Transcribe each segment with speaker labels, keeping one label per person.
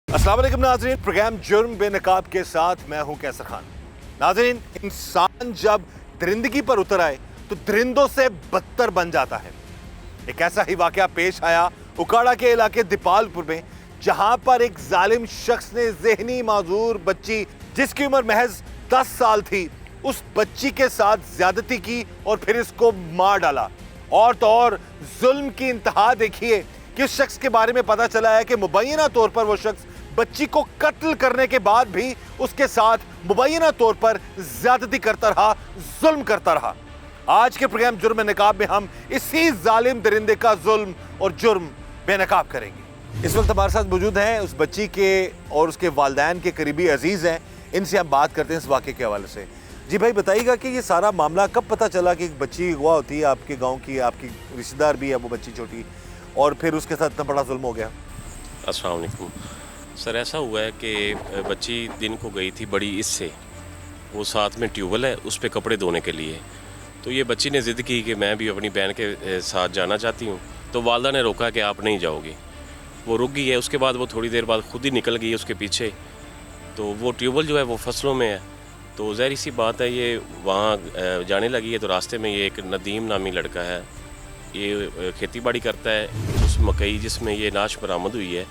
Speaker 1: अस्सलाम वालेकुम नाज़रीन, प्रोग्राम जुर्म बेनकाब के साथ मैं हूं कैसर खान। नाज़रीन, इंसान जब दरिंदगी पर उतर आए तो दरिंदों से बदतर बन जाता है। एक ऐसा ही वाकया पेश आया उकाड़ा के इलाके दीपालपुर में, जहां पर एक जालिम शख्स ने ज़हनी माजूर बच्ची जिसकी उम्र महज 10 साल थी, उस बच्ची के साथ ज्यादती की और फिर इसको मार डाला। और तो और जुल्म की इंतहा देखिए कि उस शख्स के बारे में पता चला है कि मुबैना तौर पर वो शख्स बच्ची को कत्ल करने के बाद भी उसके साथ मुबैना तौर पर ज्यादती करता रहा, जुल्म करता रहा। आज के प्रोग्राम जुर्म बेनकाब में हम इसी जालिम दरिंदे का जुल्म और जुर्म बेनकाब करेंगे। इस वक्त हमारे साथ मौजूद हैं उस बच्ची के और उसके वालिदैन के करीबी अजीज हैं, इनसे हम बात करते हैं इस वाक़े के हवाले से। जी भाई, बताइएगा कि ये सारा मामला कब पता चला कि एक बच्ची अगवा होती है आपके गाँव की, आपकी रिश्तेदार भी है वो बच्ची छोटी, और फिर उसके साथ इतना बड़ा जुल्म हो गया?
Speaker 2: अस्सलाम वालेकुम सर, ऐसा हुआ है कि बच्ची दिन को गई थी बड़ी इससे, वो साथ में ट्यूबवेल है उस पर कपड़े धोने के लिए। तो ये बच्ची ने ज़िद की कि मैं भी अपनी बहन के साथ जाना चाहती हूँ। तो वालदा ने रोका कि आप नहीं जाओगी। वो रुक गई है। उसके बाद वो थोड़ी देर बाद खुद ही निकल गई उसके पीछे। तो वो ट्यूबवेल जो है वो फसलों में है, तो ज़ाहिर सी बात है ये वहाँ जाने लगी है। तो रास्ते में ये एक नदीम नामी लड़का है, ये खेती बाड़ी करता है। उस मकई जिसमें ये नाश बरामद हुई है,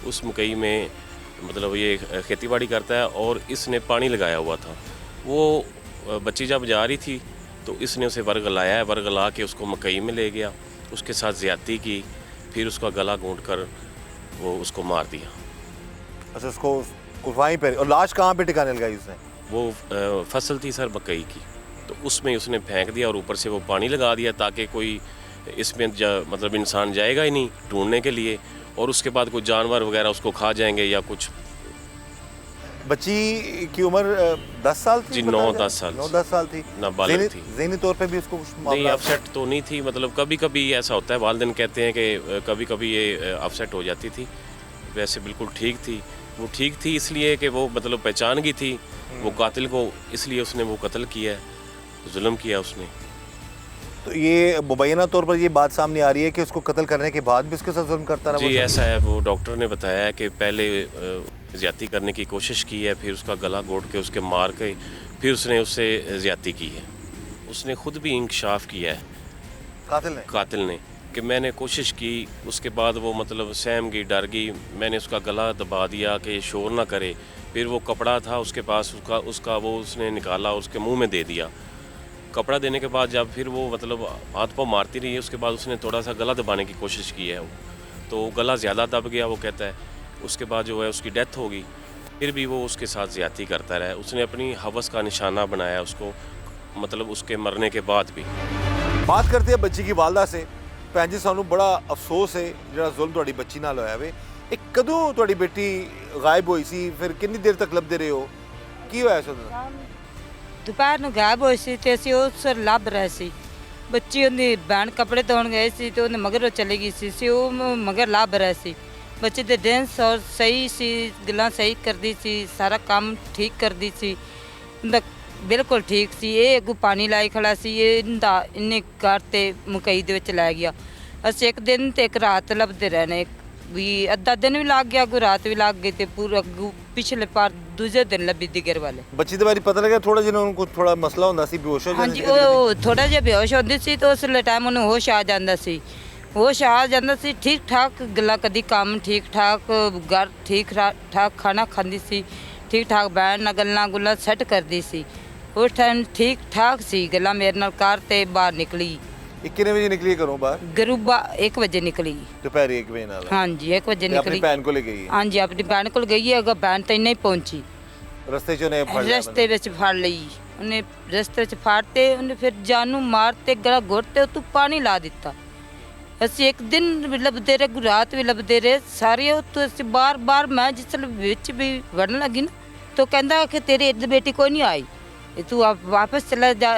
Speaker 2: उस मकई में मतलब ये खेती बाड़ी करता है और इसने पानी लगाया हुआ था। वो बच्ची जब जा रही थी तो इसने उसे वर्गलाया है, वर्गला के उसको मकई में ले गया, उसके साथ ज़्यादती की, फिर उसका गला घोंट कर वो उसको मार दिया।
Speaker 1: अच्छा, उसको वहीं पर? और लाश कहाँ पे ठिकाने लगाई उसने?
Speaker 2: वो फसल थी सर मकई की, तो उसमें उसने फेंक दिया और ऊपर से वो पानी लगा दिया ताकि कोई इसमें मतलब इंसान जाएगा ही नहीं ढूंढने के लिए, और उसके बाद कोई जानवर वगैरह उसको खा जाएंगे या कुछ।
Speaker 1: बच्ची की उम्र 10 साल थी?
Speaker 2: जी 9-10 साल।
Speaker 1: 9-10 साल थी,
Speaker 2: नाबालिग थी।
Speaker 1: ज़हनी तौर पे भी उसको कुछ
Speaker 2: नहीं,
Speaker 1: मामला?
Speaker 2: अपसेट तो नहीं थी, मतलब कभी कभी ऐसा होता है। वालिदैन कहते हैं कि कभी कभी ये अपसेट हो जाती थी। वैसे बिल्कुल ठीक थी। वो ठीक थी इसलिए कि वो मतलब पहचान गई थी वो कातिल को, इसलिए उसने वो कत्ल किया है, जुल्म किया उसने। तो
Speaker 1: ये मुबैना तौर पर ये बात सामने आ रही है कि उसको कत्ल करने के बाद भी उसके साथ जुल्म करता रहा?
Speaker 2: जी ऐसा है। वो डॉक्टर ने बताया है कि पहले ज़्यादती करने की कोशिश की है, फिर उसका गला घोंट के उसके मार के फिर उसने उससे ज़्यादती की है। उसने खुद भी इंकशाफ किया है कातिल ने कि मैंने कोशिश की, उसके बाद वो मतलब सहम गई, डर गई, मैंने उसका गला दबा दिया कि शोर ना करे। फिर वो कपड़ा था उसके पास, उसका वो उसने निकाला, उसके मुंह में दे दिया। कपड़ा देने के बाद जब फिर वो मतलब हाथ पाँव मारती रही है, उसके बाद उसने थोड़ा सा गला दबाने की कोशिश की है, तो गला ज़्यादा दब गया वो कहता है। उसके बाद जो है उसकी डेथ हो गई। फिर भी वो उसके साथ ज़्यादती करता रहा। उसने अपनी हवस का निशाना बनाया उसको, मतलब उसके मरने के बाद भी।
Speaker 1: बात करते हैं बच्ची की वालदा से। भैन जी, सानू बड़ा अफसोस है जो जुल्म तुहाडी बच्ची नाल होया वे। एक कदों तुहाडी बेटी गायब हुई सी, फिर कितनी देर तक लभदे रहे हो, की होया सी?
Speaker 3: ਦੁਪਹਿਰ ਨੂੰ ਗਾਇਬ ਹੋਈ ਸੀ ਤੇ ਅਸੀਂ ਉਸ ਲੱਭ ਰਹੇ ਸੀ। ਬੱਚੀ ਉਹਦੀ ਭੈਣ ਕੱਪੜੇ ਧੋਣ ਗਏ ਸੀ ਤੇ ਉਹਨੇ ਮਗਰੋਂ ਚਲੀ ਗਈ ਸੀ ਉਹ ਮਗਰ ਲੱਭ ਰਹੇ ਸੀ। ਬੱਚੇ ਦੇ ਡੈਂਸ ਔਰ ਸਹੀ ਸੀ, ਗੱਲਾਂ ਸਹੀ ਕਰਦੀ ਸੀ, ਸਾਰਾ ਕੰਮ ਠੀਕ ਕਰਦੀ ਸੀ, ਉਹਦਾ ਬਿਲਕੁਲ ਠੀਕ ਸੀ। ਇਹ ਅੱਗੋਂ ਪਾਣੀ ਲਾਈ ਖੜਾ ਸੀ, ਇਹਨੇ ਘਰ ਤੇ ਮਕਈ ਦੇ ਵਿੱਚ ਲੈ ਗਿਆ। ਅਸੀਂ ਇੱਕ ਦਿਨ ਤੇ ਇੱਕ ਰਾਤ ਲੱਭਦੇ ਰਹੇ ਨੇ, ਵੀ ਅੱਧਾ ਦਿਨ ਵੀ ਲੱਗ ਗਿਆ, ਅੱਗੋਂ ਰਾਤ ਵੀ ਲੱਗ ਗਈ ਤੇ ਪੂਰਾ ਪਿਛਲੇ ਪਾਰ ਦੂਜੇ ਦਿਨ ਲੱਭੀ ਦਿਗਰ ਵਾਲੇ।
Speaker 1: ਬੱਚੀ ਦੇ ਬਾਰੇ ਪਤਾ ਲੱਗਿਆ ਥੋੜਾ ਜਿਹਾ, ਉਹਨੂੰ ਥੋੜਾ ਮਸਲਾ ਹੁੰਦਾ ਸੀ, ਬੇਹੋਸ਼ ਹੋ ਜਾਂਦੀ
Speaker 3: ਸੀ? ਹਾਂਜੀ, ਉਹ ਥੋੜਾ ਜਿਹਾ ਬੇਹੋਸ਼ ਹੁੰਦੀ ਸੀ ਤੇ ਉਸ ਟਾਈਮ ਉਹਨੂੰ ਹੋਸ਼ ਆ ਜਾਂਦਾ ਸੀ। ਹੋਸ਼ ਆ ਜਾਂਦਾ ਸੀ, ਠੀਕ ਠਾਕ ਗੱਲਾਂ, ਕਦੀ ਕੰਮ ਠੀਕ ਠਾਕ, ਘਰ ਠੀਕ ਠਾਕ, ਖਾਣਾ ਖਾਂਦੀ ਸੀ, ਠੀਕ ਠਾਕ ਬੈਠ ਨਾਲ ਗੱਲਾਂ ਗੁੱਲਾਂ ਸੈੱਟ ਕਰਦੀ ਸੀ। ਉਸ ਟਾਈਮ ਠੀਕ ਠਾਕ ਸੀ ਗੱਲਾਂ ਮੇਰੇ ਨਾਲ ਕਰ ਤੇ ਬਾਹਰ ਨਿਕਲੀ।
Speaker 1: कितने बजे निकली घरों बाहर?
Speaker 3: गरूबा 1 बजे निकली,
Speaker 1: दोपहर 1 बजे नाल?
Speaker 3: हाँ जी 1 बजे निकली।
Speaker 1: अपनी बहन को ले गई है?
Speaker 3: हाँ जी अपनी बहन को गई है, अगर बहन तो नहीं पहुंची,
Speaker 1: रस्ते
Speaker 3: रस्ते ਵਿੱਚ ਫੜ ਲਈ ਉਹਨੇ। ਰਸਤੇ 'ਚ ਫੜਤੇ ਉਹਨੇ, ਫਿਰ ਜਾਨੂ ਮਾਰਤੇ, ਗਲਾ ਘੋਟਤੇ, ਤੂੰ ਪਾਣੀ ਲਾ ਦਿੱਤਾ। ਅਸੀਂ ਇੱਕ ਦਿਨ ਵੀ ਲੱਭਦੇ ਰਹੇ, ਰਾਤ ਵੀ ਲੱਭਦੇ ਰਹੇ ਸਾਰੇ। ਉੱਥੋਂ ਅਸੀਂ ਬਾਰ ਮੈਂ ਜਿਸ ਵਿੱਚ ਵੀ ਵੜਨ ਲੱਗੀ ਨਾ, ਤਾਂ ਕਹਿੰਦਾ ਕਿ ਤੇਰੀ ਇੱਧਰ ਬੇਟੀ ਕੋਈ ਨਹੀਂ ਆਈ, तू आप वापस चला जा,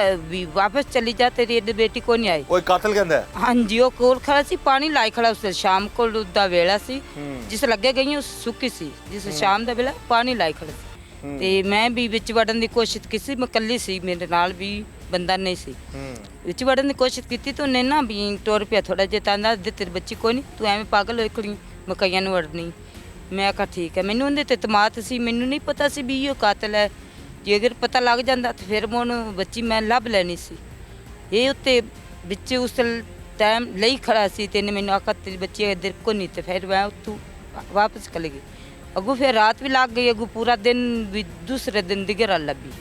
Speaker 3: वापस चली जा, तेरी एडी बेटी को नहीं आई।
Speaker 1: ओए कातिल कहंदा है?
Speaker 3: हाँ जी, वो कोल खड़ा सी, पानी लाई खड़ा। उस शाम को दा वेला सी, जिस लगे गई उस सुक्की सी, जिस शाम दा वेला पानी लाई खड़ा सी। ਤੇ ਮੈਂ ਵੀ ਵਿੱਚ ਵੜਨ ਦੀ ਕੋਸ਼ਿਸ਼ ਕੀਤੀ, ਮੈਂ ਇਕੱਲੀ ਸੀ, ਮੇਰੇ ਨਾਲ ਵੀ ਬੰਦਾ ਨਹੀਂ ਸੀ। ਵਿੱਚ ਵੜਨ ਦੀ ਕੋਸ਼ਿਸ਼ ਕੀਤੀ ਤਾਂ ਉਹਨੇ ਨਾ ਵੀ ਟੁਰ ਪਿਆ ਥੋੜਾ ਜਿਹਾ, ਤਾਂ ਕਹਿੰਦਾ ਦੇ ਤੇਰੀ ਬੱਚੀ ਕੋਈ ਨਹੀਂ, ਤੂੰ ਐਵੇਂ ਪਾਗਲ ਹੋਈ ਖੜੀ ਮਕਈਆਂ ਨੂੰ ਵੜਨੀ। ਮੈਂ ਕਿਹਾ ਠੀਕ ਹੈ। ਮੈਨੂੰ ਉਹਦੇ ਤੇ ਇਤਮਾਦ ਸੀ, ਮੈਨੂੰ ਨਹੀਂ ਪਤਾ ਸੀ ਵੀ ਇਹ ਕਾਤਲ ਹੈ। ਜੇ ਅਗਰ ਪਤਾ ਲੱਗ ਜਾਂਦਾ ਤਾਂ ਫਿਰ ਮੈਂ ਉਹਨੂੰ ਬੱਚੀ ਮੈਂ ਲੱਭ ਲੈਣੀ ਸੀ। ਇਹ ਉੱਤੇ ਵਿੱਚ ਉਸ ਟਾਈਮ ਲਈ ਖੜਾ ਸੀ ਤੇ ਇਹਨੇ ਮੈਨੂੰ ਆਖਿਆ ਤੇਰੀ ਬੱਚੀ ਇੱਧਰ ਕੋ ਨਹੀਂ, ਤੇ ਫਿਰ ਮੈਂ ਉੱਥੋਂ ਵਾਪਸ ਚਲੀ ਗਈ। ਅੱਗੋਂ ਫਿਰ ਰਾਤ ਵੀ ਲੱਗ ਗਈ, ਅੱਗੋਂ ਪੂਰਾ ਦਿਨ ਵੀ ਦੂਸਰੇ ਦਿਨ ਦੀ ਘਰ ਲੱਭੀ।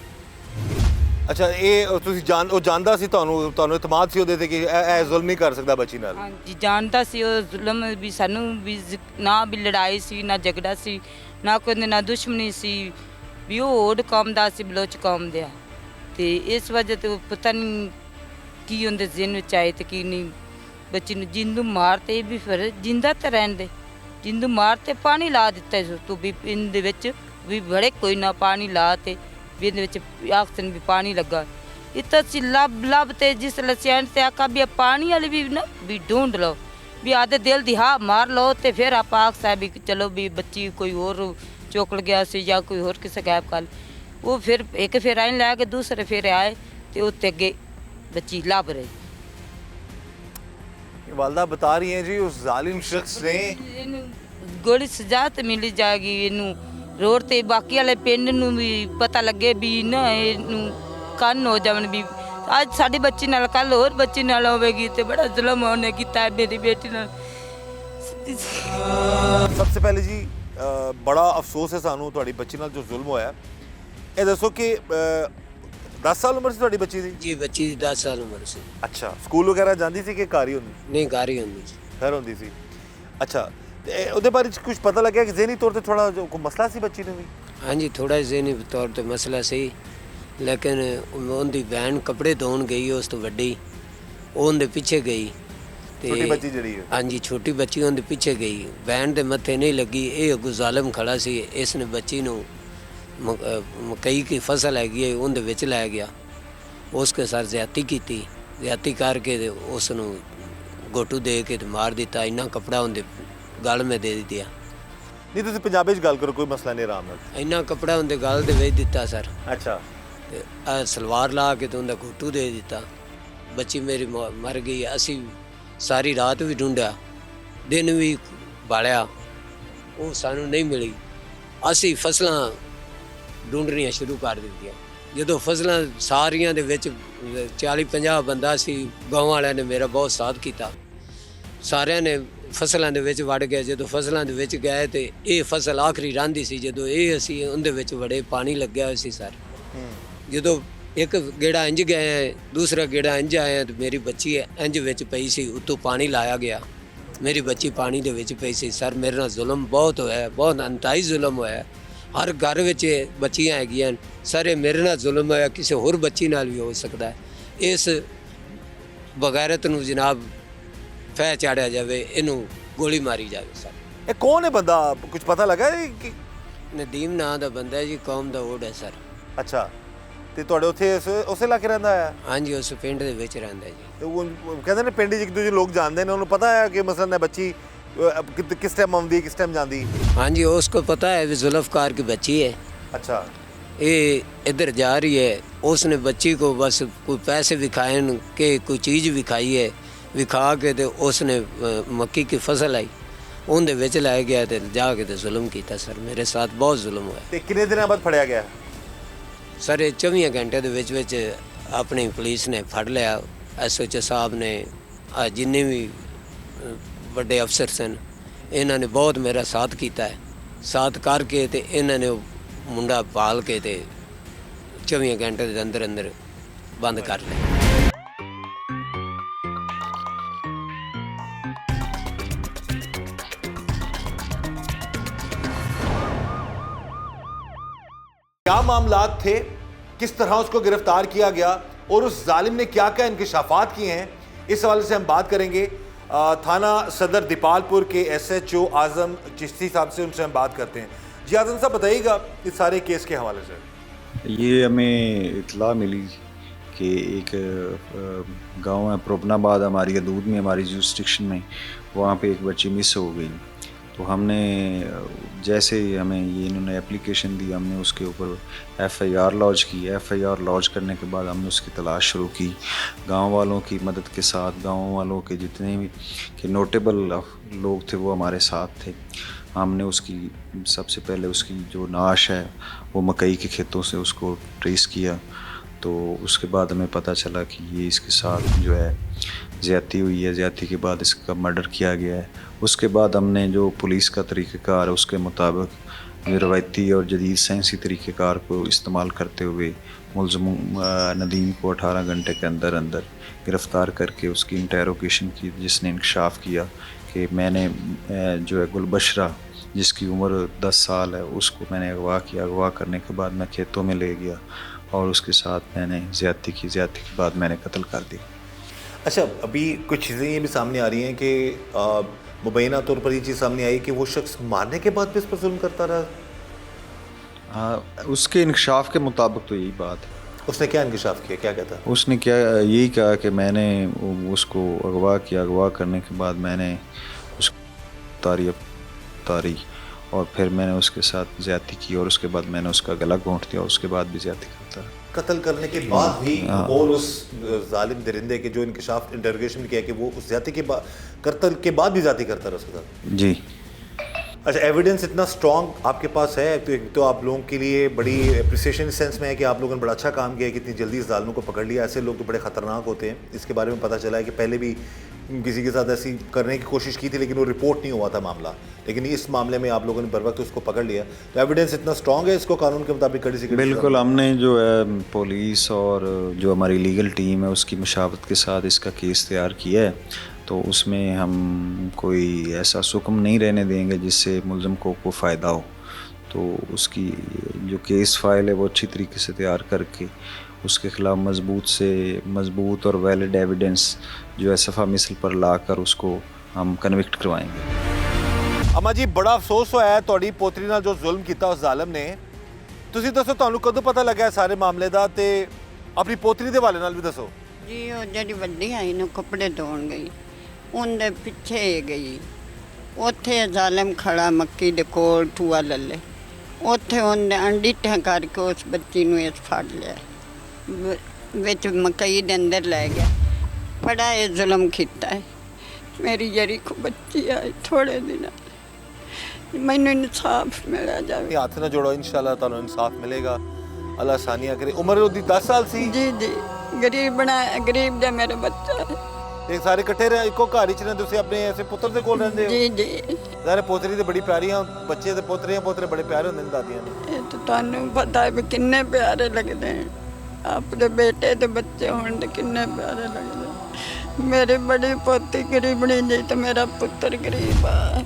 Speaker 1: ਅੱਛਾ, ਇਹ ਤੁਸੀਂ ਉਹ ਜਾਣਦਾ ਸੀ, ਤੁਹਾਨੂੰ ਇਤਮਾਦ ਸੀ ਉਹਦੇ ਤੇ ਕਿ ਇਹ ਜ਼ੁਲਮ ਨਹੀਂ ਕਰ ਸਕਦਾ ਬੱਚੀ ਨਾਲ?
Speaker 3: ਹਾਂਜੀ, ਜਾਣਦਾ ਸੀ ਉਹ ਜ਼ੁਲਮ ਵੀ, ਸਾਨੂੰ ਵੀ ਨਾ ਵੀ ਲੜਾਈ ਸੀ, ਨਾ ਝਗੜਾ ਸੀ, ਨਾ ਕੋਈ ਨਾ ਦੁਸ਼ਮਣੀ ਸੀ, ਵੀ ਉਹ ਹੋਡ ਕੌਮ ਦਾ ਸੀ, ਬਲੋਚ ਕੌਮ ਦਾ। ਤੇ ਇਸ ਵਜ੍ਹਾ ਤੇ ਪਤਾ ਨਹੀਂ ਕੀ ਉਹਦੇ ਜ਼ਿਹਨ ਵਿੱਚ ਆਏ ਤੇ ਕੀ ਨਹੀਂ। ਬੱਚੀ ਨੂੰ ਜਿੰਦੂ ਮਾਰ ਤੇ ਵੀ ਫਿਰ ਜਿੰਦਾ ਤਾਂ ਰਹਿਣ ਦੇ, ਜਿੰਦੂ ਮਾਰ ਤੇ ਪਾਣੀ ਲਾ ਦਿੱਤਾ ਸੀ ਤੂੰ ਵੀ ਇਹਦੇ ਵਿੱਚ ਵੀ ਬੜੇ ਕੋਈ ਨਾ ਪਾਣੀ ਲਾ ਤੇ ਵੀ ਇਹਦੇ ਵਿੱਚ ਆਕਸੀਜਨ ਵੀ ਪਾਣੀ ਲੱਗਾ। ਇੱਥੇ ਅਸੀਂ ਲੱਭ ਤੇ ਜਿਸ ਲਸਿਆਣ ਤੇ ਆਕਾ ਵੀ ਪਾਣੀ ਵਾਲੀ ਵੀ ਨਾ ਵੀ ਢੂੰਡ ਲਓ, ਵੀ ਆਦੇ ਦਿਲ ਦੀ ਹਾਂ ਮਾਰ ਲਓ ਤੇ ਫਿਰ ਆਪਾਂ ਆਖ ਸਾਹਿਬ ਵੀ ਚਲੋ ਵੀ ਬੱਚੀ ਕੋਈ ਹੋਰ ਚੋਕਲ ਗਿਆ ਸੀ ਜਾਂ ਕੋਈ ਹੋਰ ਕਿਸੇ ਗਾਇਬ ਕਰ। ਉਹ ਫਿਰ ਇੱਕ ਫਿਰ ਆਏ ਲੈ ਕੇ ਦੂਸਰੇ ਫਿਰ ਆਏ ਤੇ ਉੱਤੇ ਅੱਗੇ ਬੱਚੀ ਲੱਭ ਰਹੀ।
Speaker 1: वालदा बता रही हैं जी उस जालिम शख्स ने
Speaker 3: ਇਹਨੂੰ ਗੋਲੀ ਸਜ਼ਾ ਤੇ ਮਿਲ ਜਾਏਗੀ। ਇਹਨੂੰ ਰੋਡ ਤੇ ਬਾਕੀ ਵਾਲੇ ਪਿੰਡ ਨੂੰ ਵੀ ਪਤਾ ਲੱਗੇ ਵੀ ਨਾ ਇਹਨੂੰ ਕੰਨ ਹੋ ਜਾਵਣ ਵੀ ਅੱਜ ਸਾਡੀ ਬੱਚੀ ਨਾਲ ਕੱਲ ਹੋਰ ਬੱਚੀ ਨਾਲ ਹੋਵੇਗੀ ਤੇ ਬੜਾ ਜ਼ੁਲਮ ਉਹਨੇ ਕੀਤਾ ਹੈ ਮੇਰੀ ਬੇਟੀ ਨਾਲ।
Speaker 1: सबसे पहले जी बड़ा अफसोस है सानू ਤੁਹਾਡੀ ਬੱਚੀ ਨਾਲ ਜੋ ਜ਼ੁਲਮ ਹੋਇਆ। ਇਹ ਦੱਸੋ ਕਿ 10 ਸਾਲ ਉਮਰ ਸੀ ਤੁਹਾਡੀ ਬੱਚੀ ਦੀ?
Speaker 4: ਜੀ ਬੱਚੀ ਦੀ 10 ਸਾਲ ਉਮਰ ਸੀ।
Speaker 1: ਅੱਛਾ, ਸਕੂਲ ਵਗੈਰਾ ਜਾਂਦੀ ਸੀ ਕਿ ਘਰ ਹੀ ਹੁੰਦੀ?
Speaker 4: ਨਹੀਂ ਘਰ ਹੀ ਹੁੰਦੀ ਸੀ।
Speaker 1: ਘਰ ਹੁੰਦੀ ਸੀ। ਅੱਛਾ, ਤੇ ਉਹਦੇ ਬਾਰੇ ਕੁਝ ਪਤਾ ਲੱਗਿਆ ਕਿ ਜ਼ਹਿਨੀ ਤੌਰ ਤੇ ਥੋੜਾ ਕੋਈ ਮਸਲਾ ਸੀ ਬੱਚੀ ਨੂੰ ਵੀ?
Speaker 4: ਹਾਂਜੀ ਥੋੜਾ ਜ਼ਿਹਨੀ ਤੌਰ ਤੇ ਮਸਲਾ ਸੀ, ਲੇਕਿਨ ਉਹਦੀ ਭੈਣ ਕੱਪੜੇ ਧੋਣ ਗਈ ਉਸ ਤੋਂ ਵੱਡੀ, ਉਹ ਉਹਦੇ ਪਿੱਛੇ ਗਈ
Speaker 1: ਛੋਟੀ ਬੱਚੀ ਜਿਹੜੀ ਹੈ?
Speaker 4: ਹਾਂਜੀ ਛੋਟੀ ਬੱਚੀ ਉਹਦੇ ਪਿੱਛੇ ਗਈ, ਭੈਣ ਦੇ ਮੱਥੇ ਨਹੀਂ ਲੱਗੀ। ਇਹ ਅੱਗੋਂ ਜ਼ਾਲਮ ਖੜਾ ਸੀ, ਇਸ ਨੇ ਬੱਚੀ ਨੂੰ ਮਕਈ ਦੀ ਫਸਲ ਹੈਗੀ ਹੈ ਉਹਦੇ ਵਿੱਚ ਲੈ ਗਿਆ, ਉਸ ਕੇ ਸਰ ਜ਼ਿਆਦਤੀ ਕੀਤੀ, ਜ਼ਿਆਦਤੀ ਕਰਕੇ ਤੇ ਉਸ ਨੂੰ ਗੋਟੂ ਦੇ ਕੇ ਤੇ ਮਾਰ ਦਿੱਤਾ। ਇੰਨਾ ਕੱਪੜਾ ਉਹਦੇ ਗਲ ਮੇ ਦੇ ਦਿੱਤਾ।
Speaker 1: ਨਹੀਂ ਤੁਸੀਂ ਪੰਜਾਬੀ 'ਚ ਗੱਲ ਕਰੋ, ਕੋਈ ਮਸਲਾ ਨਹੀਂ, ਆਰਾਮ ਨਾਲ।
Speaker 4: ਇੰਨਾ ਕੱਪੜਾ ਉਹਦੇ ਗਲ ਦੇ ਵਿੱਚ ਦਿੱਤਾ ਸਰ।
Speaker 1: ਅੱਛਾ,
Speaker 4: ਤੇ ਆਹ ਸਲਵਾਰ ਲਾ ਕੇ ਤੇ ਉਹਦਾ ਗੋਟੂ ਦੇ ਦਿੱਤਾ। ਬੱਚੀ ਮੇਰੀ ਮਰ ਗਈ। ਅਸੀਂ ਸਾਰੀ ਰਾਤ ਵੀ ਢੂੰਡਿਆ, ਦਿਨ ਵੀ ਬਾਲਿਆ, ਉਹ ਸਾਨੂੰ ਨਹੀਂ ਮਿਲੀ। ਅਸੀਂ ਫਸਲਾਂ ਢੂੰਡਣੀਆਂ ਸ਼ੁਰੂ ਕਰ ਦਿੱਤੀਆਂ। ਜਦੋਂ ਫਸਲਾਂ ਸਾਰੀਆਂ ਦੇ ਵਿੱਚ 40-50 ਬੰਦਾ ਸੀ, ਗਾਂਵ ਵਾਲਿਆਂ ਨੇ ਮੇਰਾ ਬਹੁਤ ਸਾਥ ਕੀਤਾ, ਸਾਰਿਆਂ ਨੇ ਫਸਲਾਂ ਦੇ ਵਿੱਚ ਵੜ ਗਏ। ਜਦੋਂ ਫਸਲਾਂ ਦੇ ਵਿੱਚ ਗਏ ਤੇ ਇਹ ਫਸਲ ਆਖਰੀ ਰਾਂਦੀ ਸੀ, ਜਦੋਂ ਇਹ ਅਸੀਂ ਉਹਦੇ ਵਿੱਚ ਵੜੇ ਪਾਣੀ ਲੱਗਿਆ ਹੋਇਆ ਸੀ ਸਰ। ਜਦੋਂ ਇੱਕ ਗੇੜਾ ਇੰਜ ਗਏ, ਦੂਸਰਾ ਗੇੜਾ ਇੰਜ ਆਇਆ ਤੇ ਮੇਰੀ ਬੱਚੀ ਇੰਜ ਵਿੱਚ ਪਈ ਸੀ, ਉੱਤੋਂ ਪਾਣੀ ਲਾਇਆ ਗਿਆ, ਮੇਰੀ ਬੱਚੀ ਪਾਣੀ ਦੇ ਵਿੱਚ ਪਈ ਸੀ। ਸਰ ਮੇਰੇ ਨਾਲ ਜ਼ੁਲਮ ਬਹੁਤ ਹੋਇਆ, ਬਹੁਤ ਅੰਤਾਈ ਜ਼ੁਲਮ ਹੋਇਆ। ਹਰ ਘਰ ਵਿੱਚ ਬੱਚੀਆਂ ਹੈਗੀਆਂ ਸਰ, ਇਹ ਮੇਰੇ ਨਾਲ ਜ਼ੁਲਮ ਹੋਇਆ, ਕਿਸੇ ਹੋਰ ਬੱਚੀ ਨਾਲ ਵੀ ਹੋ ਸਕਦਾ ਹੈ। ਇਸ ਬਗੈਰਤ ਨੂੰ ਜਨਾਬ ਫੈ ਚਾੜਿਆ ਜਾਵੇ, ਇਹਨੂੰ ਗੋਲੀ ਮਾਰੀ ਜਾਵੇ ਸਰ।
Speaker 1: ਇਹ ਕੌਣ ਹੈ ਬੰਦਾ, ਕੁਝ ਪਤਾ ਲੱਗਾ ਹੈ ਕਿ?
Speaker 4: ਨਦੀਮ ਨਾਂ ਦਾ ਬੰਦਾ ਹੈ ਜੀ, ਕੌਮ ਦਾ ਓਡ ਹੈ ਸਰ।
Speaker 1: ਅੱਛਾ, ਤੇ ਤੁਹਾਡੇ ਉੱਥੇ ਉਸੇ ਇਲਾਕੇ ਰਹਿੰਦਾ ਹੈ?
Speaker 4: ਹਾਂਜੀ ਉਸ ਪਿੰਡ ਦੇ ਵਿੱਚ ਰਹਿੰਦਾ ਜੀ।
Speaker 1: ਤੇ ਉਹ ਕਹਿੰਦੇ ਨੇ ਪਿੰਡ 'ਚ ਇੱਕ ਦੂਜੇ ਲੋਕ ਜਾਣਦੇ ਨੇ, ਉਹਨੂੰ ਪਤਾ ਹੈ ਕਿ ਮਸਲਨ ਬੱਚੀ किस टाइम आਉਂਦੀ किस टाइम ਜਾਂਦੀ?
Speaker 4: हाँ जी उसको पता है भी जुल्फ़कार की बच्ची है।
Speaker 1: अच्छा,
Speaker 4: ये इधर जा रही है, उसने बच्ची को बस कोई पैसे दिखाए कि कोई चीज़ दिखाई है, विखा के तो उसने मक्की की फसल आई उनके विच लै गया तो जाके तो जुल्म किया सर। मेरे साथ बहुत जुल्म हुआ।
Speaker 1: ਤੇ ਕਿੰਨੇ ਦਿਨਾਂ ਬਾਅਦ ਫੜਿਆ ਗਿਆ?
Speaker 4: सर ये 24 घंटे के विच अपनी पुलिस ने फड़ लिया। SHO साहब ने जिन्ने भी ਵੱਡੇ ਅਫਸਰ ਸਨ, ਇਹਨਾਂ ਨੇ ਬਹੁਤ ਮੇਰਾ ਸਾਥ ਕੀਤਾ ਹੈ। ਸਾਥ ਕਰਕੇ ਤੇ ਇਹਨਾਂ ਨੇ ਮੁੰਡਾ ਪਾਲ ਕੇ ਤੇ 24 ਘੰਟੇ ਦੇ ਅੰਦਰ ਅੰਦਰ ਬੰਦ ਕਰ ਲਿਆ।
Speaker 1: क्या मामलात थे, किस तरह उसको गिरफ्तार किया गया और उस जालिम ने क्या क्या इंकशाफात किए हैं, इस हवाले से हम बात करेंगे। थाना सदर दीपालपुर के SHO आज़म चिश्ती साहब से, उनसे हम बात करते हैं। जी आज़म साहब बताइएगा इस सारे केस के हवाले से।
Speaker 5: ये हमें इतला मिली कि एक गांव है प्रोपनाबाद, हमारी हदूद में, हमारी जुरिस्डिक्शन में, वहाँ पे एक बच्ची मिस हो गई। तो हमने जैसे ही हमें ये इन्होंने एप्लीकेशन दी, हमने उसके ऊपर एफआईआर लॉन्च की। एफआईआर लॉन्च करने के बाद हमने उसकी तलाश शुरू की गांव वालों की मदद के साथ। गांव वालों के जितने भी के नोटेबल लोग थे वो हमारे साथ थे। हमने उसकी सबसे पहले उसकी जो नाश है वो मकई के खेतों से उसको ट्रेस किया। तो उसके बाद हमें पता चला कि ये इसके साथ जो है ज़्यादती हुई है। ज़्यादती के बाद इसका मर्डर किया गया है। उसके बाद हमने जो पुलिस का तरीक़ेकार है उसके मुताबिक रवायती और जदीद साइंसी तरीक़ेकार को इस्तेमाल करते हुए मुलज़म नदीम को 18 घंटे के अंदर अंदर गिरफ़्तार करके उसकी इंटेरोगेशन की, जिसने इंकशाफ किया कि मैंने जो है गुलबशरा जिसकी उम्र 10 साल है उसको मैंने अगवा किया। अगवा करने के बाद मैं खेतों में ले गया और उसके साथ मैंने ज़्यादती की। ज़्यादती के बाद मैंने कत्ल कर दिया।
Speaker 1: अच्छा, अभी कुछ चीज़ें ये भी सामने आ रही हैं कि मुबैना तौर पर ये चीज़ सामने आई कि वो शख्स मारने के बाद भी इस पर जुल्म करता रहा।
Speaker 5: हाँ, उसके इंकशाफ के मुताबिक तो यही बात है।
Speaker 1: उसने क्या इंकशाफ किया, क्या कहता?
Speaker 5: उसने क्या यही कहा कि मैंने उसको अगवा किया। अगवा करने के बाद मैंने उसको तारी और फिर मैंने उसके साथ ज़्यादती की और उसके बाद मैंने उसका गला घोंट दिया। उसके बाद भी ज़्यादती करता रहा।
Speaker 1: कत्ल करने के बाद भी और उस जालिम दरिंदे के जो इंकशाफ इंटरोगेशन किया कि वो उस ज़्यादती के बाद कत्ल के बाद भी ज़्यादती करता रहा उसके साथ।
Speaker 5: जी।
Speaker 1: अच्छा, एविडेंस इतना स्ट्रॉन्ग आपके पास है तो आप लोगों के लिए बड़ी अप्रिसिएशन सेंस में है कि आप लोगों ने बड़ा अच्छा काम किया है कि इतनी जल्दी इस जालिमों को पकड़ लिया। ऐसे लोग तो बड़े ख़तरनाक होते हैं। इसके बारे में पता चला है कि पहले भी किसी के साथ ऐसी करने की कोशिश की थी लेकिन वो रिपोर्ट नहीं हुआ था मामला, लेकिन इस मामले में आप लोगों ने बर वक्त उसको पकड़ लिया। तो एविडेंस इतना स्ट्रॉन्ग है, इसको कानून के मुताबिक कड़ी से कड़ी
Speaker 5: बिल्कुल। हमने जो है पुलिस और जो हमारी लीगल टीम है उसकी मशावरत के साथ इसका केस तैयार किया है। तो उसमें हम कोई ऐसा सुकम नहीं रहने देंगे जिससे मुलज़म को फ़ायदा हो। तो उसकी जो केस फाइल है वो अच्छी तरीके से तैयार करके उसके ख़िलाफ़ मज़बूत और वैलिड एविडेंस जो है सफ़ा मिसल पर लाकर उसको हम कन्विक्ट करवाएंगे।
Speaker 1: अम्मा जी, बड़ा अफसोस होया है तुहाडी पोतरी नाल जो जुल्म किया उस जालिम ने। तुसीं दसो तुहानू कदों पता लगा है सारे मामले दा ते अपनी पोतरी दे हवाले नाल भी दसो।
Speaker 6: जी वो जी वड्डी आई ना कपड़े धोन गई, उनके पिछे गई, उत्थे जालिम खड़ा मक्की दे कोल ठूआ लले, उत्थे उन्हें अंडीठा करके उस बच्ची नूं इस फड़ लिया, विच मकई दे अंदर लै गया। बड़ा ये जुल्म किया है। मेरी जरी को बच्ची आई थोड़े दिन, मैनू इंसाफ मिला जाए।
Speaker 1: हाथ ना जोड़ो, इंशाल्लाह तुहानू इंसाफ मिलेगा। अल्लाह सानिया करे। उम्र ओदी 10 साल सी।
Speaker 6: जी जी, गरीब बनाया, गरीब दा मेरा बच्चा है।
Speaker 1: ते सारे इकट्ठे रहे इको घर विच ने, तुसीं अपने ऐसे पुत्र दे कोल रहिंदे हो?
Speaker 6: जी जी।
Speaker 1: ज़ाहिर पोतरी ते बड़ी प्यारियां, बच्चे ते पोतरे बड़े प्यारे होंदे ने दादियां ने।
Speaker 6: ये तो तुहानू पता है भी किन्ने प्यारे लगते हैं, अपने बेटे ते बच्चे होने ते किन्ने प्यारे लगते हैं। मेरी बड़ी पोती गरीबनी जी तो मेरा पुत्र गरीब है।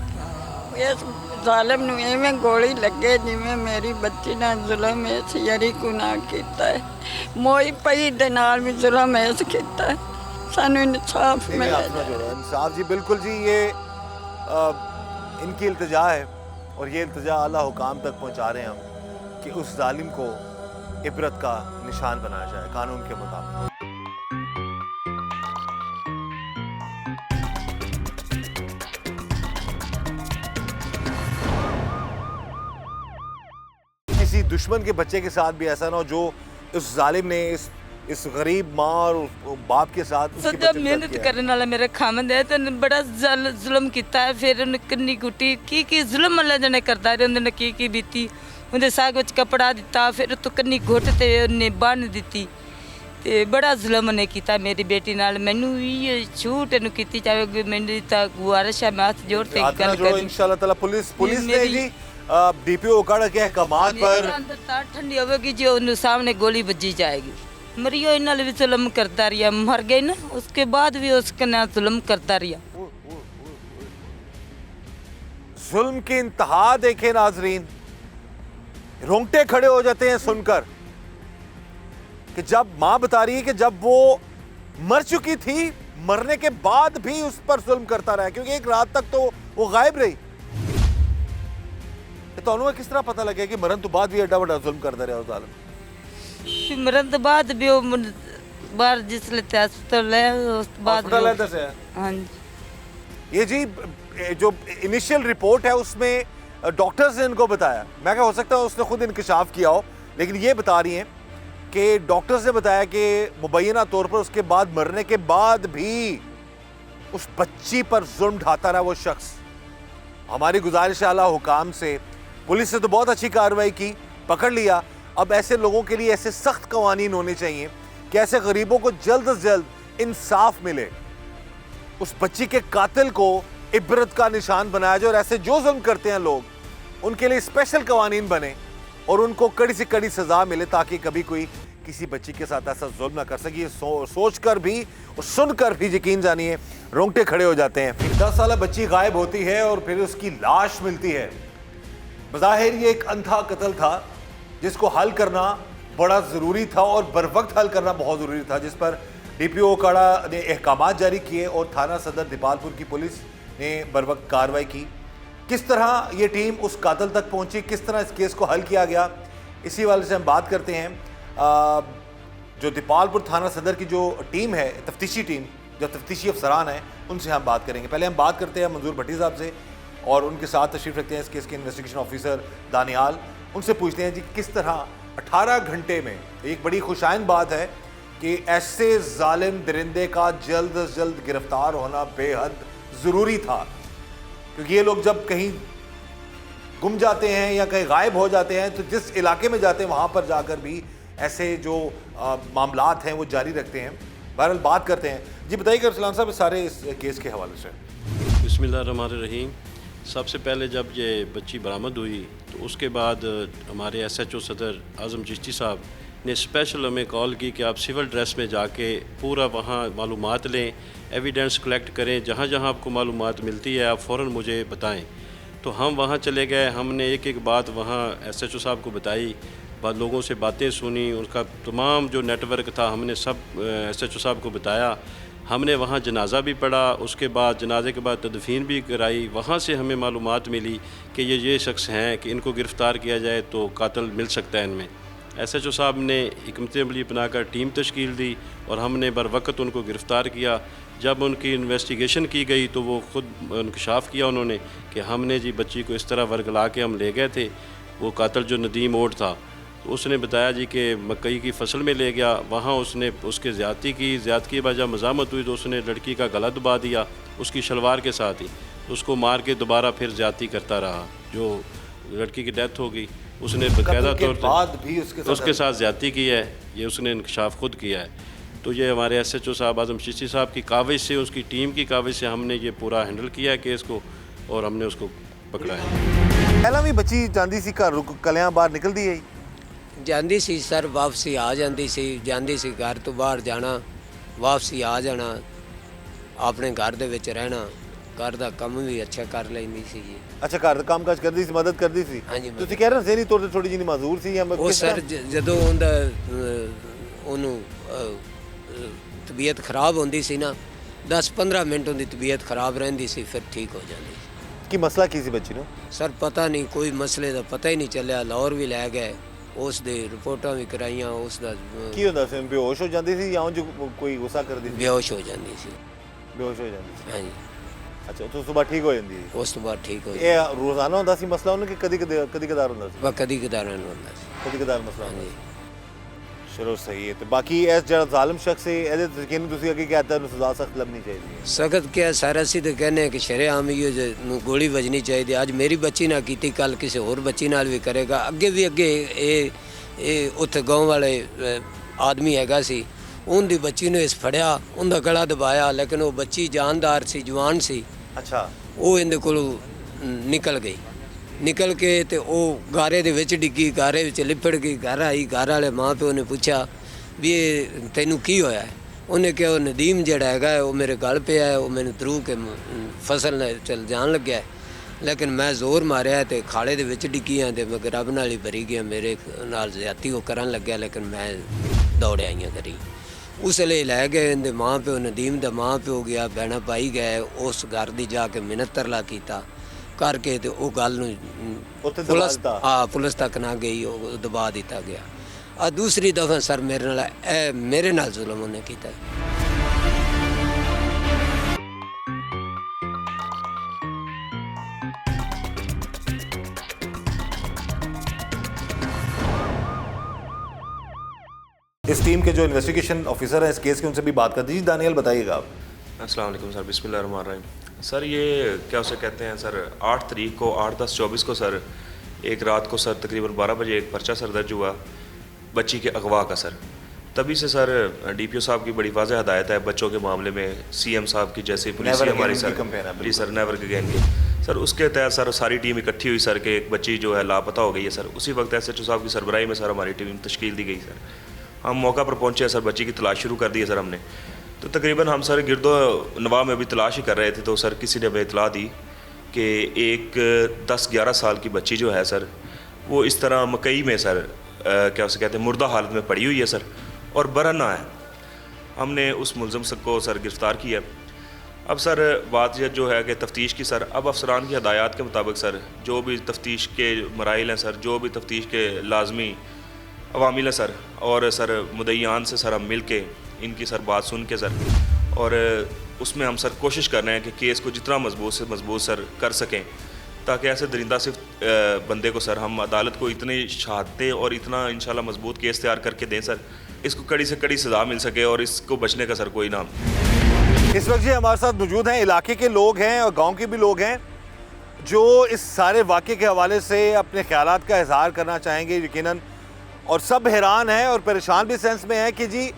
Speaker 6: इस जालिम नूं इवें गोली लगे जिवें मेरी बच्ची नाल जुल्म इस यरी को ना कीता है, मोई पई दे नाल भी जुल्म इस कीता है। सानू इंसाफ मिले।
Speaker 1: इंसाफ जी, बिल्कुल जी। ये इनकी इल्तिजा है और ये इल्तिजा आला हुकाम तक पहुंचा रहे हैं हम कि उस जालिम को इबरत का निशान बनाया जाए कानून के मुताबिक। किसी दुश्मन के बच्चे के साथ भी ऐसा ना हो जो उस जालिम ने इस गरीब माँ और बाप के साथ उसके बच्चे के साथ
Speaker 3: मेहनत
Speaker 1: किया है।
Speaker 3: करने वाला मेरा खामद है तो बड़ा जुल्म किया है। फिर उन्हें कन्नी कुटी की जुल्म अल्लाह जने करता रहे, उन्हें की बीती, उन्हें साग विच कपड़ा दिता, फिर तो कन्नी घुट ते उन्हें बन दी ते बड़ा जुल्म उन्हें किया मेरी बेटी नाल। मैनू भी छूट इन्हू की जाएगी, मैंने गुजारिश है, मैं हाथ जोड़ के गल कर
Speaker 1: इंशाल्लाह ताला। पुलिस ने जी डीपीओ उकाड़ा के अहकामात पर
Speaker 3: अंदर तार ठंडी होगी जो उन्हें सामने गोली बजी जाएगी। मरियो इन्हें भी जुल्म करता रहा, मर गई ना उसके बाद भी उसके ना जुल्म करता रहा।
Speaker 1: जुल्म की इंतहा देखे नाजरीन, रोंगटे खड़े हो जाते हैं सुनकर कि जब मां बता रही है कि जब वो मर चुकी थी, मरने के बाद भी उस पर जुल्म करता रहा, क्योंकि एक रात तक तो वो गायब रही। तो किस तरह पता लगे कि मरण तो बाद भी एडा बड़ा जुल्म करता रहा जालिम?
Speaker 3: मरण तो बाद भी वो बाहर जिस लेते हस्पताल है उस बाद
Speaker 1: हॉस्पिटल है दसे
Speaker 3: हाँ जी।
Speaker 1: ये जी जो इनिशियल रिपोर्ट है उसमें डॉक्टर्स ने इनको बताया, मैं क्या हो सकता है उसने खुद इंकशाफ किया हो, लेकिन ये बता रही हैं कि डॉक्टर्स ने बताया कि मुबैना तौर पर उसके बाद मरने के बाद भी उस बच्ची पर जुल्म ढाता रहा वो शख्स। हमारी गुजारिश आला हुकाम से, पुलिस ने तो बहुत अच्छी कार्रवाई की, पकड़ लिया, अब ऐसे लोगों के लिए ऐसे सख्त कवानीन होने चाहिए कि ऐसे गरीबों को जल्द से जल्द इंसाफ मिले, उस बच्ची के कातिल को इबरत का निशान बनाया जाए और ऐसे जो जुल्म करते हैं लोग उनके लिए स्पेशल कवानीन बने और उनको कड़ी से कड़ी सजा मिले ताकि कभी कोई किसी बच्ची के साथ ऐसा जुल्म ना कर सके। ये सोच कर भी और सुनकर भी यकीन जानिए रोंगटे खड़े हो जाते हैं। एक 10 साल बच्ची गायब होती है और फिर उसकी लाश मिलती है। बज़ाहिर ये एक अंधा कत्ल था जिसको हल करना बड़ा ज़रूरी था और बर वक्त हल करना बहुत ज़रूरी था, जिस पर DPO ओकाड़ा ने अहकामात जारी किए और थाना सदर दीपालपुर की पुलिस ने बर वक्त कार्रवाई की। किस तरह ये टीम उस कातिल तक पहुंची, किस तरह इस केस को हल किया गया, इसी वाले से हम बात करते हैं। जो दीपालपुर थाना सदर की जो टीम है, तफ्तीशी टीम, जो तफ्तीशी अफसरान हैं, उनसे हम बात करेंगे। पहले हम बात करते हैं मंजूर भट्टी साहब से और उनके साथ तशरीफ़ रखते हैं इस केस के इन्वेस्टिगेशन ऑफिसर दानियाल। उनसे पूछते हैं जी किस तरह 18 घंटे में, एक बड़ी खुशाइन बात है कि ऐसे जालिम दरिंदे का जल्द से जल्द गिरफ्तार होना बेहद ज़रूरी था, क्योंकि ये लोग जब कहीं गुम जाते हैं या कहीं गायब हो जाते हैं तो जिस इलाके में जाते हैं वहाँ पर जाकर भी ऐसे जो मामलात हैं वो जारी रखते हैं। बहरहाल बात करते हैं। जी बताइए अरसलान साहब सारे इस केस के हवाले से।
Speaker 7: बिस्मिल्लाहिर्रहमानिर्रहीम। सबसे पहले जब ये बच्ची बरामद हुई तो उसके बाद हमारे SHO सदर आज़म चिश्ती साहब ने स्पेशल हमें कॉल की कि आप सिविल ड्रेस में जाके पूरा वहाँ मालूमात लें, एविडेंस कलेक्ट करें, जहाँ जहाँ आपको मालूमात मिलती है आप फ़ौरन मुझे बताएं। तो हम वहाँ चले गए, हमने एक एक बात वहाँ SHO साहब को बताई, लोगों से बातें सुनी, उनका तमाम जो नेटवर्क था हमने सब SHO साहब को बताया। हमने वहाँ जनाज़ा भी पढ़ा, उसके बाद जनाजे के बाद तदफीन भी कराई। वहाँ से हमें मालूमात मिली कि ये शख्स हैं कि इनको गिरफ़्तार किया जाए तो कातिल मिल सकता है इनमें। SHO साहब ने हिकमत अमली बनाकर टीम तश्कील दी और हमने बर वक्त उनको गिरफ़्तार किया। जब उनकी इन्वेस्टिगेशन की गई तो वो ख़ुद इंकशाफ किया उन्होंने कि हमने जी बच्ची को इस तरह वर्गला के हम ले गए थे। वो कातिल जो नदीम ओट था तो उसने बताया जी कि मकई की फसल में ले गया, वहाँ उसने उसके ज़्यादती की वजह मज़ामत हुई तो उसने लड़की का गला दबा दिया उसकी शलवार के साथ ही, उसको मार के दोबारा फिर ज़्यादती करता रहा। जो लड़की की डेथ हो गई उसने बाकायदा तौर पर उसके साथ ज़्यादती की है, ये उसने इंकशाफ खुद किया है। तो ये हमारे SHO साहब आज़म चिश्ती साहब की काविश से, उसकी टीम की काविश से हमने ये पूरा हैंडल किया है केस को और हमने उसको पकड़ा है।
Speaker 1: पहला भी बच्ची जाती सी घर कलियां बाहर निकलती है,
Speaker 4: ਜਾਂਦੀ ਸੀ ਸਰ, ਵਾਪਸੀ ਆ ਜਾਂਦੀ ਸੀ, ਜਾਂਦੀ ਸੀ ਘਰ ਤੋਂ ਬਾਹਰ ਜਾਣਾ, ਵਾਪਸੀ ਆ ਜਾਣਾ, ਆਪਣੇ ਘਰ ਦੇ ਵਿੱਚ ਰਹਿਣਾ, ਘਰ ਦਾ ਕੰਮ ਵੀ ਅੱਛਾ ਕਰ ਲੈਂਦੀ ਸੀ ਜੀ।
Speaker 1: ਅੱਛਾ ਘਰ ਦਾ ਕੰਮ ਕਾਜ ਕਰਦੀ ਸੀ, ਮਦਦ ਕਰਦੀ ਸੀ।
Speaker 4: ਹਾਂਜੀ,
Speaker 1: ਤੁਸੀਂ ਕਹਿ ਰਹੇ ਹੋ ਜ਼ਹਿਨੀ ਤੌਰ ਤੇ ਥੋੜੀ ਜਿਹੀ ਮਾਜ਼ੂਰ ਸੀ ਜਾਂ
Speaker 4: ਉਹ ਸਰ ਜਦੋਂ ਉਹਨੂੰ ਤਬੀਅਤ ਖਰਾਬ ਹੁੰਦੀ ਸੀ ਨਾ, 10-15 ਮਿੰਟ ਉਹਦੀ ਤਬੀਅਤ ਖਰਾਬ ਰਹਿੰਦੀ ਸੀ, ਫਿਰ ਠੀਕ ਹੋ ਜਾਂਦੀ ਸੀ।
Speaker 1: ਕੀ ਮਸਲਾ ਕੀ ਸੀ ਬੱਚੀ ਨੂੰ?
Speaker 4: ਸਰ ਪਤਾ ਨਹੀਂ, ਕੋਈ ਮਸਲੇ ਦਾ ਪਤਾ ਹੀ ਨਹੀਂ ਚੱਲਿਆ। ਲਾਹੌਰ ਵੀ ਲੈ ਗਏ, ਉਸ ਦੇ ਰਿਪੋਰਟਾਂ ਵੀ ਕਰਾਈਆਂ। ਉਸ ਦਾ
Speaker 1: ਕੀ ਹੁੰਦਾ ਸੀ? ਬੇਹੋਸ਼ ਹੋ ਜਾਂਦੀ ਸੀ ਜਾਂ ਉਂਝ ਕੋਈ ਗੁੱਸਾ ਕਰਦੀ ਸੀ?
Speaker 4: ਬੇਹੋਸ਼ ਹੋ ਜਾਂਦੀ ਸੀ।
Speaker 1: ਬੇਹੋਸ਼ ਹੋ ਜਾਂਦੀ ਸੀ,
Speaker 4: ਹਾਂਜੀ।
Speaker 1: ਅੱਛਾ ਉਸ ਤੋਂ ਬਾਅਦ ਠੀਕ ਹੋ ਜਾਂਦੀ ਸੀ?
Speaker 4: ਉਸ ਤੋਂ ਬਾਅਦ ਠੀਕ ਹੋ
Speaker 1: ਇਹ ਰੋਜ਼ਾਨਾ ਹੁੰਦਾ ਸੀ ਮਸਲਾ ਉਹਨੂੰ ਕਿ ਕਦੀ ਕਦਾਰ ਹੁੰਦਾ ਸੀ?
Speaker 4: ਕਦੀ ਕਦਾਰ ਨੂੰ ਹੁੰਦਾ ਸੀ।
Speaker 1: ਕਦੀ ਕਦਾਰ ਮਸਲਾ ਹੁੰਦਾ ਸੀ। ਚਲੋ ਸਹੀ ਹੈ। ਤੇ ਬਾਕੀ ਇਸ ਜਿਹੜਾ ਜ਼ਾਲਿਮ ਸ਼ਖਸ ਹੈ ਇਹਦੇ ਯਕੀਨ ਤੁਸੀਂ ਅੱਗੇ ਕਹਿਤਾ ਉਹਨੂੰ ਸਜ਼ਾ ਸਖਤ ਲੱਭਣੀ ਚਾਹੀਦੀ ਹੈ।
Speaker 4: ਸਖਤ ਕਿਆ ਸਰ, ਅਸੀਂ ਤਾਂ ਕਹਿੰਦੇ ਹਾਂ ਕਿ ਸ਼ਰੇਆਮ ਹੀ ਨੂੰ ਗੋਲੀ ਵੱਜਣੀ ਚਾਹੀਦੀ। ਅੱਜ ਮੇਰੀ ਬੱਚੀ ਨਾਲ ਕੀਤੀ, ਕੱਲ ਕਿਸੇ ਹੋਰ ਬੱਚੀ ਨਾਲ ਵੀ ਕਰੇਗਾ। ਅੱਗੇ ਇਹ ਉੱਥੇ ਗਾँव ਵਾਲੇ ਆਦਮੀ ਹੈਗਾ ਸੀ, ਉਹਦੀ ਬੱਚੀ ਨੂੰ ਇਸ ਫੜਿਆ, ਉਹਦਾ ਗਲਾ ਦਬਾਇਆ, ਲੇਕਿਨ ਉਹ ਬੱਚੀ ਜਾਨਦਾਰ ਸੀ, ਜਵਾਨ ਸੀ।
Speaker 1: ਅੱਛਾ। ਉਹ
Speaker 4: ਇਹਦੇ ਕੋਲੋਂ ਨਿਕਲ ਕੇ ਤੇ ਉਹ ਗਾਰੇ ਦੇ ਵਿੱਚ ਡਿੱਗੀ, ਗਾਰੇ ਵਿੱਚ ਲਿਪੜ ਗਈ। ਘਰ ਆਈ, ਘਰ ਵਾਲੇ ਮਾਂ ਪਿਓ ਨੇ ਪੁੱਛਿਆ ਵੀ ਇਹ ਤੈਨੂੰ ਕੀ ਹੋਇਆ? ਉਹਨੇ ਕਿਹਾ ਉਹ ਨਦੀਮ ਜਿਹੜਾ ਹੈਗਾ ਉਹ ਮੇਰੇ ਗਲ ਪਿਆ ਹੈ, ਉਹ ਮੈਨੂੰ ਧਰੂ ਕੇ ਫਸਲ ਨਾਲ ਚਲ ਜਾਣ ਲੱਗਿਆ, ਲੇਕਿਨ ਮੈਂ ਜ਼ੋਰ ਮਾਰਿਆ ਤੇ ਖਾਲੇ ਦੇ ਵਿੱਚ ਡਿੱਗੀਆਂ ਤੇ ਮੈਂ ਰੱਬ ਨਾਲ ਹੀ ਭਰੀ ਗਿਆ। ਮੇਰੇ ਨਾਲ ਜ਼ਿਆਦਤੀ ਉਹ ਕਰਨ ਲੱਗਿਆ, ਲੇਕਿਨ ਮੈਂ ਦੌੜ ਆਈਆਂ ਕਰੀ। ਉਸ ਲਈ ਲੈ ਗਏ ਇਹਦੇ ਮਾਂ ਪਿਓ, ਨਦੀਮ ਦਾ ਮਾਂ ਪਿਓ ਗਿਆ, ਭੈਣਾਂ ਭਾਈ ਗਏ, ਉਸ ਘਰ ਦੀ ਜਾ ਕੇ ਮਿੰਨਤ ਤਰਲਾ ਕੀਤਾ ਕਰਕੇ ਤੇ ਉਹ ਗੱਲ ਨੂੰ ਪੁਲਿਸ ਤੱਕ ਨਾ ਗਈ, ਉਹ ਦਬਾ ਦਿੱਤਾ ਗਿਆ। ਆ ਦੂਸਰੀ ਦਫਾ ਸਰ ਮੇਰੇ ਨਾਲ ਜ਼ੁਲਮ ਉਹਨੇ ਕੀਤਾ।
Speaker 1: इस टीम के जो इन्वेस्टिगेशन ऑफिसर हैं इस केस के, उनसे भी बात कर दीजिए। दानियल बताइएगा आप।
Speaker 8: अस्सलाम वालेकुम सर, बिस्मिल्लाहिर्रहमानिर्रहीम। सर ये क्या उसे कहते हैं सर, 8 तारीख को 8-10-24 को सर एक रात को सर तकरीबन 12 बजे एक पर्चा सर दर्ज हुआ बच्ची के अगवा का सर। तभी से सर DPO साहब की बड़ी वाज़ेह हदायत है बच्चों के मामले में, CM साहब की जैसे पुलिस हमारी सर जी सर नेवर अगेन की सर, उसके तहत सर सारी टीम इकट्ठी हुई सर कि एक बच्ची जो है लापता हो गई है सर। उसी वक्त SHO साहब की सरबराही में सर हमारी टीम तश्कील दी गई सर। हम मौका पर पहुँचे सर, बच्ची की तलाश शुरू कर दी है सर हमने। तो तकरीबन हम सर गिरदो नवाह में भी तलाश ही कर रहे थे, तो सर किसी ने हमें इतला दी कि एक 10-11 साल की बच्ची जो है सर वो इस तरह मकई में सर क्या उसे कहते हैं मुर्दा हालत में पड़ी हुई है सर और बरना है। हमने उस मुलज़म को सर गिरफ़्तार किया। अब सर बात यह जो है कि तफ्तीश की सर, अब अफसरान की हदायत के मुताबिक सर जो भी तफ्तीश के मराइल हैं सर, जो भी तफ्तीश के लाजमी अवामिल हैं सर, और सर मुद्दईयान से सर हम मिल के इनकी सर बात सुन के सर, और उसमें हम सर कोशिश कर रहे हैं कि केस को जितना मजबूत से मजबूत सर कर सकें, ताकि ऐसे दरिंदा सिर्फ बंदे को सर हम अदालत को इतनी शहादतें और इतना इंशाल्लाह मजबूत केस तैयार करके दें सर, इसको कड़ी से कड़ी सज़ा मिल सके और इसको बचने का सर कोई नाम।
Speaker 1: इस वक्त जी हमारे साथ मौजूद हैं, इलाके के लोग हैं और गांव के भी लोग हैं जो इस सारे वाक़े के हवाले से अपने ख्यालात का इजहार करना चाहेंगे यकीनन, और सब हैरान हैं और परेशान भी सेंस में है कि जी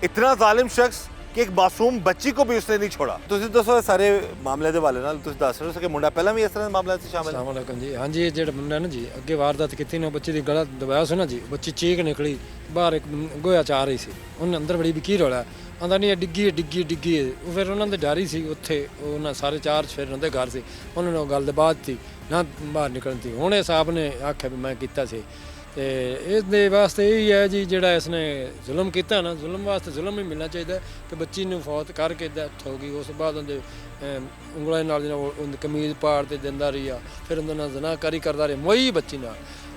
Speaker 1: इतना जालिम शख्स कि एक मासूम बच्ची को भी उसने नहीं छोड़ा। ਤੁਸੀਂ ਦੱਸੋ ਸਾਰੇ ਮਾਮਲੇ ਦੇ ਹਵਾਲੇ ਨਾਲ ਤੁਸੀਂ ਦੱਸ ਰਹੇ ਹੋ ਕਿ ਮੁੰਡਾ ਪਹਿਲਾਂ ਵੀ ਇਸ ਤਰ੍ਹਾਂ ਦੇ ਮਾਮਲਿਆਂ 'ਚ ਸ਼ਾਮਲ ਹੈ।
Speaker 9: अस्सलाम वालेकुम जी। हाँ जी, ਜਿਹੜਾ ਮੁੰਡਾ ਨਾ ਜੀ ਅੱਗੇ ਵਾਰਦਾਤ ਕੀਤੀ ਨੇ, ਬੱਚੀ ਦੀ ਗਲਾ ਦਬਾਇਆ ਸੀ ਨਾ ਜੀ, ਬੱਚੀ ਚੀਕ ਨਿਕਲੀ ਬਾਹਰ, ਇੱਕ ਗੋਇਆ ਚਾ ਰਹੀ ਸੀ, ਉਹਨੇ ਅੰਦਰ ਬੜੀ ਵੀ ਕੀ ਰੌਲਾ ਆਂਦਾ ਨਹੀਂ ਡਿੱਗੀ ਡਿੱਗੀ। ਉਹ ਫਿਰ ਉਹਨਾਂ ਦੇ ਡਾਰੀ ਸੀ ਉੱਥੇ, ਉਹਨਾਂ ਸਾਰੇ ਚਾਰ ਫਿਰ ਉਹਨਾਂ ਦੇ ਘਰ ਸੀ, ਉਹਨਾਂ ਨੇ ਉਹ ਗੱਲ ਦੇ ਬਾਅਦ ਸੀ ਨਾ ਬਾਹਰ ਨਿਕਲਣ ਦੀ। ਹੁਣ ਇਹ ਸਾਹਿਬ ਨੇ ਆਖਿਆ ਵੀ ਮੈਂ ਕੀਤਾ ਸੀ, ਤੇ ਇਸ ਦੇ ਵਾਸਤੇ ਇਹ ਹੀ ਹੈ ਜੀ ਜਿਹੜਾ ਇਸਨੇ ਜ਼ੁਲਮ ਕੀਤਾ ਨਾ, ਜ਼ੁਲਮ ਵਾਸਤੇ ਜ਼ੁਲਮ ਹੀ ਮਿਲਣਾ ਚਾਹੀਦਾ ਕਿ ਬੱਚੀ ਨੂੰ ਫੌਤ ਕਰਕੇ ਡੈਥ ਹੋ ਗਈ। ਉਸ ਤੋਂ ਬਾਅਦ ਉਹਦੇ ਉਂਗਲਾਂ ਨਾਲ ਉਹਦੀ ਕਮੀਜ਼ ਪਾੜ ਤੇ ਦਿੰਦਾ ਰਹੀ ਆ, ਫਿਰ ਉਹਦੇ ਨਾਲ ਜ਼ਨਾਕਾਰੀ ਕਰਦਾ ਰਿਹਾ ਮੋਈ ਬੱਚੀ ਨਾਲ।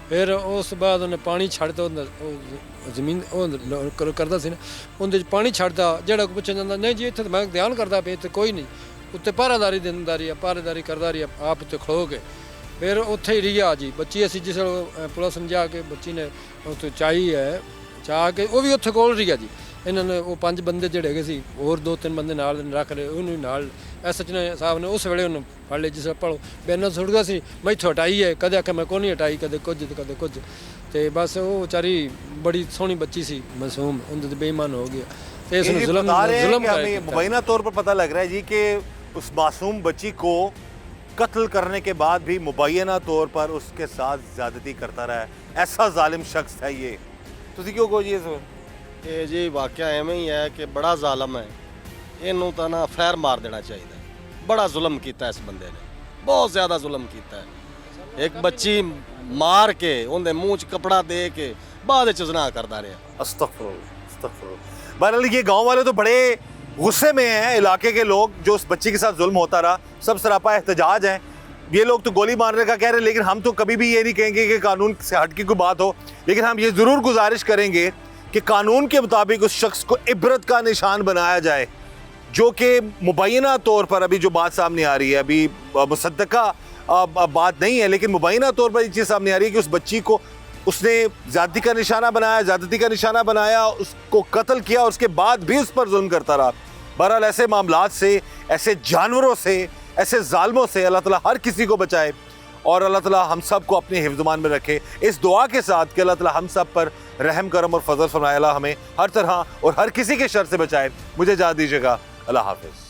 Speaker 9: ਫਿਰ ਉਸ ਤੋਂ ਬਾਅਦ ਉਹਨੇ ਪਾਣੀ ਛੱਡਤਾ, ਉਹ ਜ਼ਮੀਨ ਉਹ ਕਰਦਾ ਸੀ ਨਾ, ਉਹਦੇ 'ਚ ਪਾਣੀ ਛੱਡਦਾ। ਜਿਹੜਾ ਪੁੱਛਿਆ ਜਾਂਦਾ ਨਹੀਂ ਜੀ ਇੱਥੇ ਤਾਂ ਮੈਂ ਧਿਆਨ ਕਰਦਾ ਪਿਆ, ਇੱਥੇ ਕੋਈ ਨਹੀਂ। ਉੱਤੇ ਪਹਿਰਾਦਾਰੀ ਦਿੰਦਾ ਰਹੀ, ਪਹਿਰੇਦਾਰੀ ਕਰਦਾ ਰਹੀ ਆਪ ਉੱਤੇ ਖਲੋ ਕੇ। ਫਿਰ ਉੱਥੇ ਹੀ ਰਹੀ ਆ ਜੀ ਬੱਚੀ। ਅਸੀਂ ਜਿਸ ਪੁਲਿਸ ਨੂੰ ਜਾ ਕੇ ਬੱਚੀ ਨੇ ਉੱਥੇ ਚਾਹੀ ਹੈ, ਚਾਹ ਕੇ ਉਹ ਵੀ ਉੱਥੇ ਕੋਲ ਰਹੀ ਆ ਜੀ। ਇਹਨਾਂ ਨੇ ਉਹ 5 ਬੰਦੇ ਜਿਹੜੇ ਹੈਗੇ ਸੀ, ਹੋਰ 2-3 ਬੰਦੇ ਨਾਲ ਰੱਖ ਲਏ, ਉਹਨੂੰ ਨਾਲ SHO ਸਾਹਿਬ ਨੇ ਉਸ ਵੇਲੇ ਉਹਨੂੰ ਫੜ ਲਿਆ। ਜਿਸ ਪੜੋ ਬੈਨਰ ਸੁੱਟ ਗਿਆ ਸੀ, ਮੈਂ ਇੱਥੋਂ ਹਟਾਈ ਹੈ, ਕਦੇ ਆਖਿਆ ਮੈਂ ਕੋਈ ਨਹੀਂ ਹਟਾਈ, ਕਦੇ ਕੁਝ ਤੇ ਕਦੇ ਕੁਝ। ਤੇ ਬਸ ਉਹ ਵਿਚਾਰੀ ਬੜੀ ਸੋਹਣੀ ਬੱਚੀ ਸੀ, ਮਾਸੂਮ, ਉਹਦੇ ਤੇ ਬੇਈਮਾਨ ਹੋ ਗਿਆ। ਤੇ ਇਸ ਨੂੰ ਜ਼ੁਲਮ
Speaker 1: मुबैना तौर पर पता लग रहा है जी कि उस मासूम बच्ची को कत्ल करने के बाद भी मुबैना तौर पर उसके साथ ज़्यादती करता रहा है। ऐसा जालिम शख्स है ये। ਤੁਸੀਂ ਕਿਉਂ ਕਹੋ ਜੀ ਇਸ
Speaker 10: ਇਹ ਜੀ ਵਾਕਿਆ ਐਵੇਂ ਹੀ ਹੈ ਕਿ ਬੜਾ ਜ਼ਾਲਮ ਹੈ, ਇਹਨੂੰ ਤਾਂ ਨਾ ਫੈਰ ਮਾਰ ਦੇਣਾ ਚਾਹੀਦਾ। ਬੜਾ ਜ਼ੁਲਮ ਕੀਤਾ ਇਸ ਬੰਦੇ ਨੇ, ਬਹੁਤ ਜ਼ਿਆਦਾ ਜ਼ੁਲਮ ਕੀਤਾ ਹੈ। ਇੱਕ ਬੱਚੀ ਮਾਰ ਕੇ ਉਹਦੇ ਮੂੰਹ 'ਚ ਕਪੜਾ ਦੇ ਕੇ ਬਾਅਦ ਵਿੱਚ ਜ਼ਨਾ करता रहा।
Speaker 1: अस्तगफुरुल्लाह। बहरहाल ये गाँव वाले तो बड़े गुस्से में हैं, इलाके के लोग, जो उस बच्ची के साथ जुल्म होता रहा, सब सरापा एहतजाज हैं। ये लोग तो गोली मारने का कह रहे हैं, लेकिन हम तो कभी भी ये नहीं कहेंगे कि कानून से हट की कोई बात हो, लेकिन हम ये ज़रूर गुजारिश करेंगे कि कानून के मुताबिक उस शख्स को इबरत का निशान बनाया जाए, जो कि मुबैना तौर पर अभी जो बात सामने आ रही है, अभी मुसद्दका बात नहीं है, लेकिन मुबैना तौर पर ये चीज़ सामने आ रही है कि उस बच्ची को उसने ज़्यादती का निशाना बनाया, ज़्यादती का निशाना बनाया, उसको कत्ल किया, उसके बाद भी उस पर जुल्म करता रहा। बहरहाल ऐसे मामलात से, ऐसे जानवरों से, ऐसे जालिमों से अल्लाह ताला हर किसी को बचाए और अल्लाह ताला हम सब को अपने हिफ्ज़-मान में रखे, इस दुआ के साथ कि अल्लाह ताला हम सब पर रहम करम और फजल फरमाए, अल्लाह हमें हर तरह और हर किसी के शर से बचाए। मुझे इजाज़त दीजिएगा, अल्लाह हाफ़िज़।